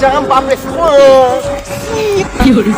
জাম বাপরে কি হলো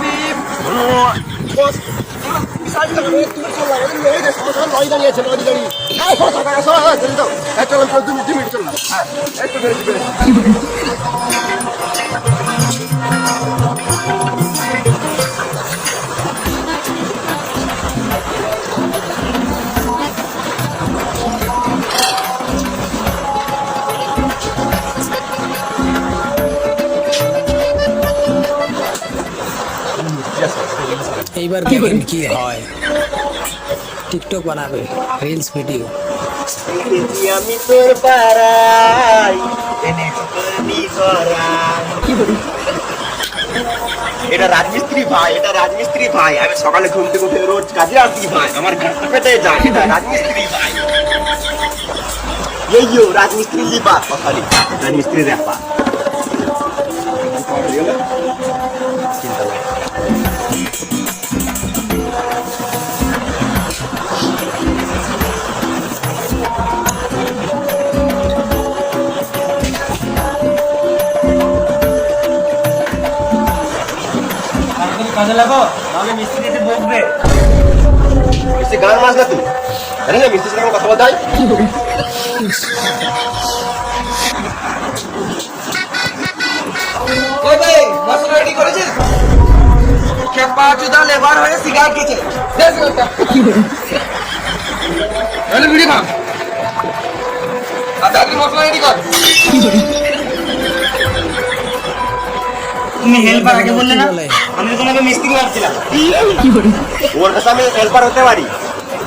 এইবার দেখেন কি হয়। টিকটক বানাবে, রিলস ভিডিও। আমি তোর পাড়াই এটা রাজমিস্ত্রি ভাই, এটা রাজমিস্ত্রি ভাই। আমি সকালে ঘুম থেকে উঠে রোজ কাজে আসি ভাই, আমার ঘাটটা পেটে যায়। এটা রাজমিস্ত্রি ভাই, এই রাজমিস্ত্রি লিপা খালি রাজমিস্ত্রি রেপা চিন্তা নাই। কাজে লাগো, নাহলে মিস্ত্রি এসে বকবে। মিস্ত্রি গান মাছ না তুই জানি না মিস্ত্রির সাথে কথা বলতে হয়। মশলা রেডি করেছিস? খেপা চুদা লেবার হয়ে সিগারেট খেয়েছে। ভিডিও খাম আচ্ছা, মশলা রেডি কর। তুমি হেল্পার আগে বললে না? আমি তো তোমাকে মিস্ত্রি ভাবছিলাম। ওর কাছে আমি হেল্পার হতে পারি,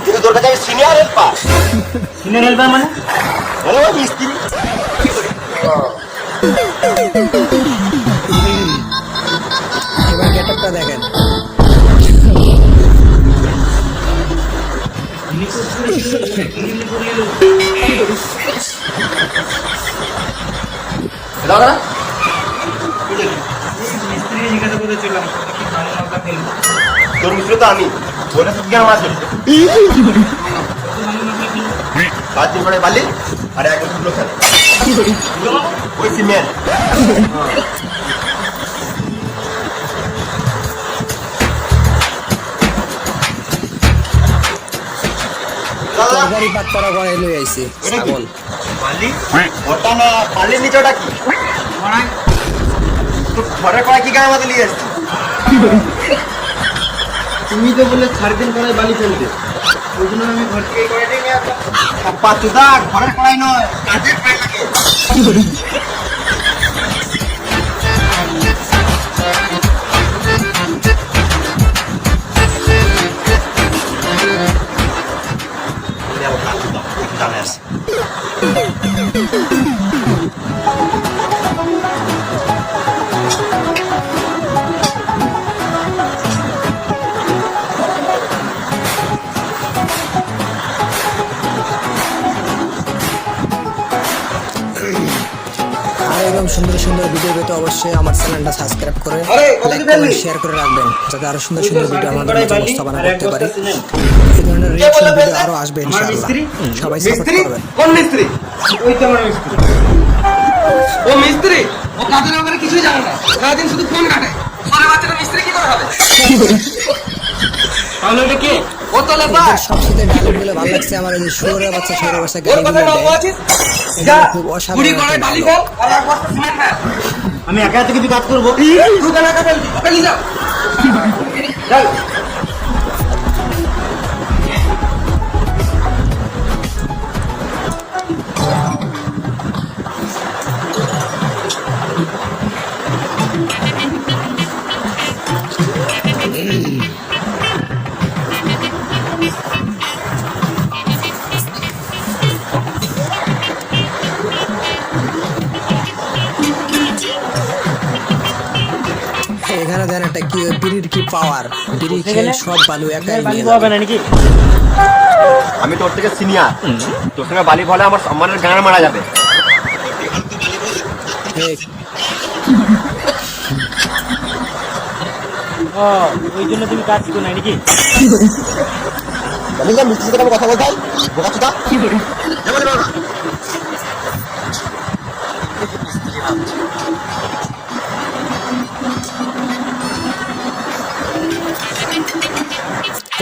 কিন্তু তোর কাছে আমি সিনিয়র হেল্পার। সিনিয়র হেল্পার মানে? মিস্ত্রি। এবার গেটআপটা দেখেন। দাদা মিস্ত্রি জিজ্ঞাসা করে চললাম তোর মিস্ত্রি তো আমি, ওটা তো গিয়ে মাছ 5 দিন পরে বালি আর 1 বছর লোক খেলে ওই সিমেন্ট। তরকারি পাক করা করে লই আইছে ছাগল। বালি ওটা না, বালির নিচে ওটা কি ঘরে করা কি গায়ে আমাদের নিয়ে আসছি? তুমি তো বলে 4 দিন পরে বালি ফেলতে, ওই জন্য আমি ঘর থেকে করে নিয়ে আসলাম। পাচুদা ঘরের কড়াই নয়, কাজের কড়াই লাগে। আর এরকম সুন্দর সুন্দর ভিডিও পেতে অবশ্যই আমার চ্যানেলটা সাবস্ক্রাইব করে লাইক কমেন্ট শেয়ার করে রাখবেন, যাতে আরো সুন্দর সুন্দর ভিডিও আমাদের মাঝে উপস্থাপনা করতে পারি। এই ধরনের রিঅ্যাকশন ভিডিও আরো আসবে ইনশাআল্লাহ। সবাই সাপোর্ট করবেন। কোন মিস্ত্রি? ওই তো আমার মিস্ত্রি। ও মিস্ত্রি, ও কাজের ব্যাপারে কিছুই জানে না, সারাদিন শুধু ফোন ঘাটে। ছোট বাচ্চাটা মিস্ত্রি কি করে হবে? তাহলে এটা কে? ও তো লেবার। সবচেয়ে ডায়লগগুলো ভালো লাগছে আমার, এই যে শুয়োরের বাচ্চা গাড়ি ওর কথা গুলো নব্বই আছে। এটা খুব কুড়ি অসাধারণ করে একটা বালি dialogue। ফেল আর 1 বস্তা সিমেন্ট ফেল। আমি একা হাতে কিছু কাজ করবো? তুই কেন একা ফেলবি? ওকে নিয়ে যাও। চল। এখানে দেন একটা কি বিড়ির কি পাওয়ার, বিড়ি খেয়ে সব বালু একাই বালি নিয়ে পাবে যাবে। না নাকি? আমি তোর থেকে সিনিয়র, তোর সঙ্গে বালি ফলে আমার সম্মানের গান মারা যাবে। এই, ও ওই জন্য তুমি কাজ শিখো না নাকি? আমি মিস্ত্রির সাথে কথা বলতে হয় বোকা চোদা।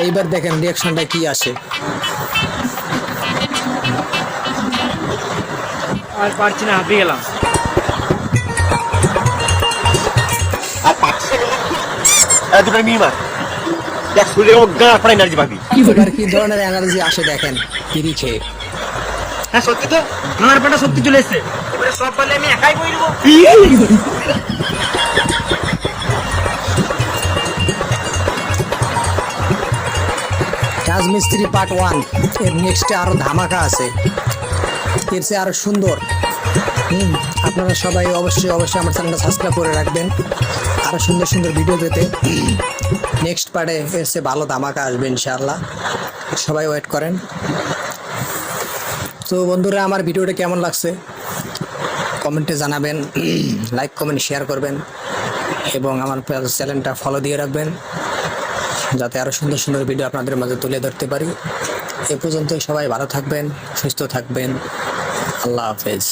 এইবার দেখেন রিয়াকশনটা কি আসে। আর পারছি না, হাঁপিয়ে গেলাম। আর পাচ্ছে দুটো মিনিট মার দেখ শরীরে গা পড়ে এনার্জি পাবি। এবার কি ধরনের এনার্জি আসে দেখেন বিড়ি খেয়ে। হ্যাঁ সত্যি তো, আমার পাটা সত্যি চলে এসছে। এবারে সব পারলে আমি একাই বই দেবো। রাজমিস্ত্রি পার্ট 1 এর নেক্সটে আরো ধামাকা আছে, এর চেয়ে আরো সুন্দর। আপনারা সবাই অবশ্যই আমার চ্যানেলটা সাবস্ক্রাইব করে রাখবেন আরো সুন্দর সুন্দর ভিডিও পেতে। নেক্সট পার্টে এর চেয়ে ভালো ধামাকা আসবে ইনশাআল্লাহ, সবাই ওয়েট করেন। তো বন্ধুরা, আমার ভিডিওটা কেমন লাগছে কমেন্টে জানাবেন, লাইক কমেন্ট শেয়ার করবেন এবং আমার চ্যানেলটা ফলো দিয়ে রাখবেন যাতে আরও সুন্দর সুন্দর ভিডিও আপনাদের মাঝে তুলে ধরতে পারি। এ পর্যন্ত সবাই ভালো থাকবেন, সুস্থ থাকবেন। আল্লাহ হাফেজ।